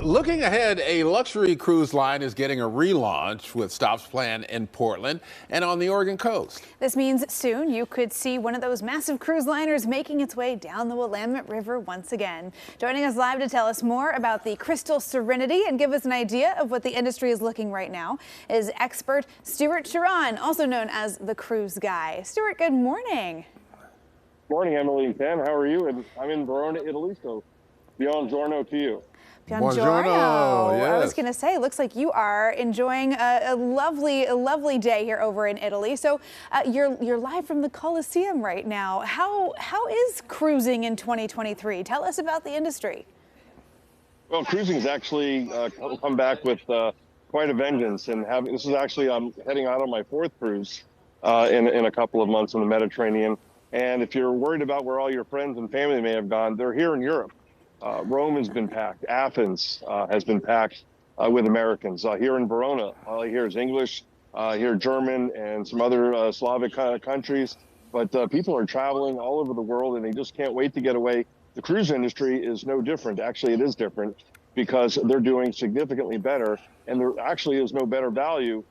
Looking ahead, a luxury cruise line is getting a relaunch with stops planned in Portland and on the Oregon coast. This means soon you could see one of those massive cruise liners making its way down the Willamette River once again. Joining us live to tell us more about the Crystal Serenity and give us an idea of what the industry is looking right now is expert Stuart Sharon, also known as the Cruise Guy. Stuart, good morning. Morning, Emily and Ken. How are you? And I'm in Verona, Italy, so buongiorno to you. Buongiorno. Yes. I was going to say, looks like you are enjoying a lovely day here over in Italy. So you're live from the Colosseum right now. How is cruising in 2023? Tell us about the industry. Well, cruising's actually come back with quite a vengeance, and this is actually I'm heading out on my fourth cruise in a couple of months in the Mediterranean. And if you're worried about where all your friends and family may have gone, they're here in Europe. Rome has been packed. Athens has been packed with Americans. Here in Verona, all I hear is English, here German and some other Slavic countries. But people are traveling all over the world, and they just can't wait to get away. The cruise industry is no different. Actually, it is different because they're doing significantly better, and there actually is no better value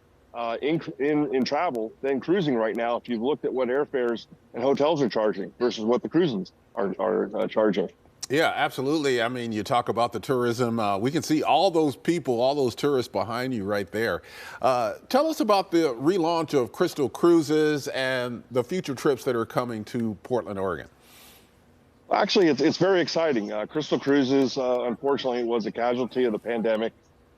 in travel than cruising right now. If you've looked at what airfares and hotels are charging versus what the cruises are charging. Yeah, absolutely. I mean, you talk about the tourism. We can see all those people, all those tourists behind you right there. Tell us about the relaunch of Crystal Cruises and the future trips that are coming to Portland, Oregon. Actually, it's very exciting. Crystal Cruises, unfortunately, was a casualty of the pandemic.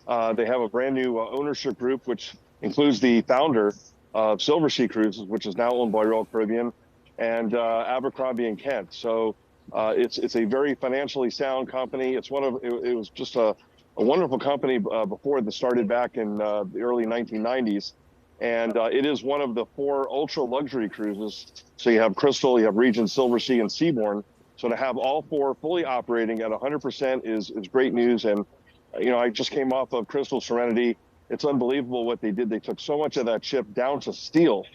They have a brand new ownership group, which includes the founder of Silversea Cruises, which is now owned by Royal Caribbean, and Abercrombie and Kent. So it's a very financially sound company. It was just a wonderful company before it started back in the early 1990s. And it is one of the 4 ultra luxury cruises. So you have Crystal, you have Regent, Silversea, and Seabourn. So to have all 4 fully operating at 100% is great news. And, I just came off of Crystal Serenity. It's unbelievable what they did. They took so much of that ship down to steel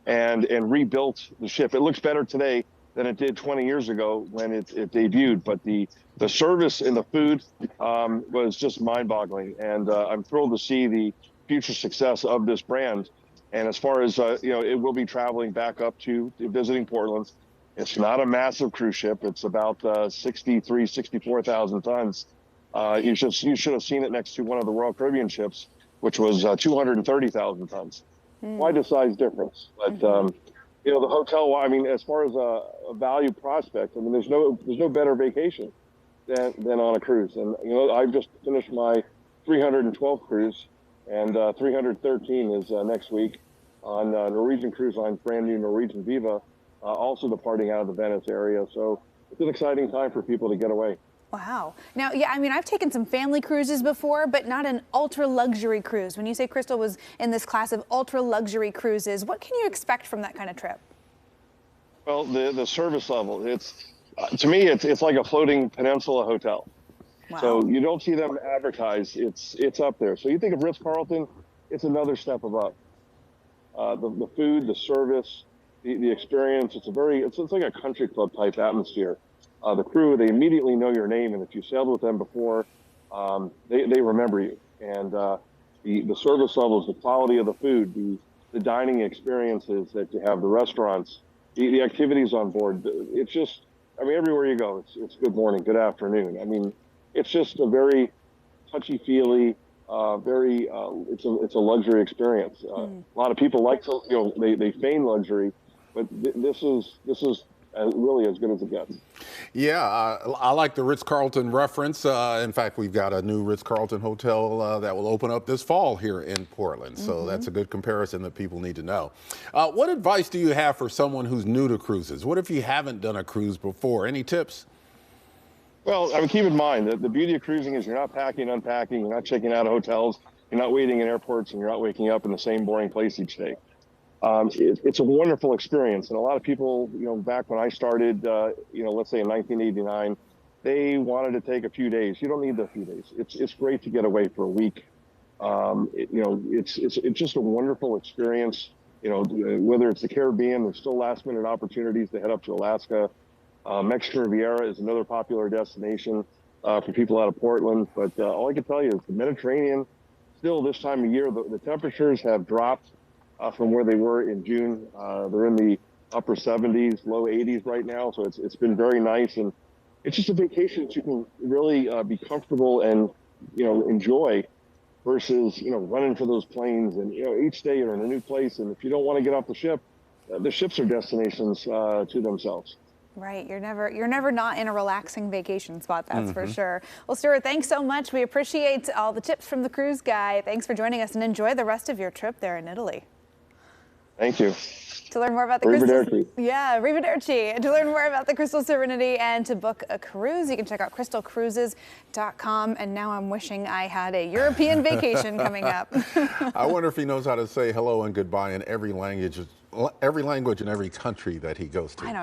and rebuilt the ship. It looks better today than it did 20 years ago when it debuted. But the service and the food was just mind-boggling. And I'm thrilled to see the future success of this brand. And as far as, it will be traveling back up to visiting Portland. It's not a massive cruise ship. It's about 64,000 tons. You should have seen it next to one of the Royal Caribbean ships, which was 230,000 tons. Quite a size difference. But, the hotel, I mean, as far as a value prospect, I mean, there's no better vacation than on a cruise. And, I've just finished my 312th cruise, and 313 is next week on Norwegian Cruise Line's brand new Norwegian Viva, also departing out of the Venice area. So it's an exciting time for people to get away. Wow. Now, yeah, I mean, I've taken some family cruises before, but not an ultra luxury cruise. When you say Crystal was in this class of ultra luxury cruises, what can you expect from that kind of trip? Well, the service level, to me, it's like a floating peninsula hotel. Wow. So you don't see them advertised. It's up there. So you think of Ritz Carlton, it's another step above. The food, the service, the experience, it's like a country club type atmosphere. The crew, they immediately know your name, and if you sailed with them before, they remember you. And the service levels, the quality of the food, the dining experiences that you have, the restaurants, the activities on board, it's just, I mean, everywhere you go, it's good morning, good afternoon. I mean, it's just a very touchy-feely, it's a luxury experience. A lot of people like to, they feign luxury, but this is really as good as it gets. Yeah, I like the Ritz Carlton reference. In fact, we've got a new Ritz Carlton hotel that will open up this fall here in Portland. So that's a good comparison that people need to know. What advice do you have for someone who's new to cruises? What if you haven't done a cruise before? Any tips? Well, I mean, keep in mind that the beauty of cruising is you're not packing, unpacking, you're not checking out of hotels, you're not waiting in airports, and you're not waking up in the same boring place each day. It's a wonderful experience. And a lot of people, back when I started, let's say in 1989, they wanted to take a few days. You don't need the few days. It's great to get away for a week. It's just a wonderful experience. Whether it's the Caribbean, there's still last minute opportunities to head up to Alaska. Mexican Riviera is another popular destination. for people out of Portland. But all I can tell you is the Mediterranean, still this time of year, the temperatures have dropped from where they were in June. They're in the upper 70s, low 80s right now. So it's been very nice. And it's just a vacation that you can really be comfortable and, enjoy versus, running for those planes. And, each day you're in a new place. And if you don't want to get off the ships are destinations to themselves. Right. You're never not in a relaxing vacation spot. That's for sure. Well, Stuart, thanks so much. We appreciate all the tips from the cruise guy. Thanks for joining us, and enjoy the rest of your trip there in Italy. Thank you. To learn more about the Arrivederci. To learn more about the Crystal Serenity and to book a cruise, you can check out crystalcruises.com. And now I'm wishing I had a European vacation coming up. I wonder if he knows how to say hello and goodbye in every language in every country that he goes to. I don't know.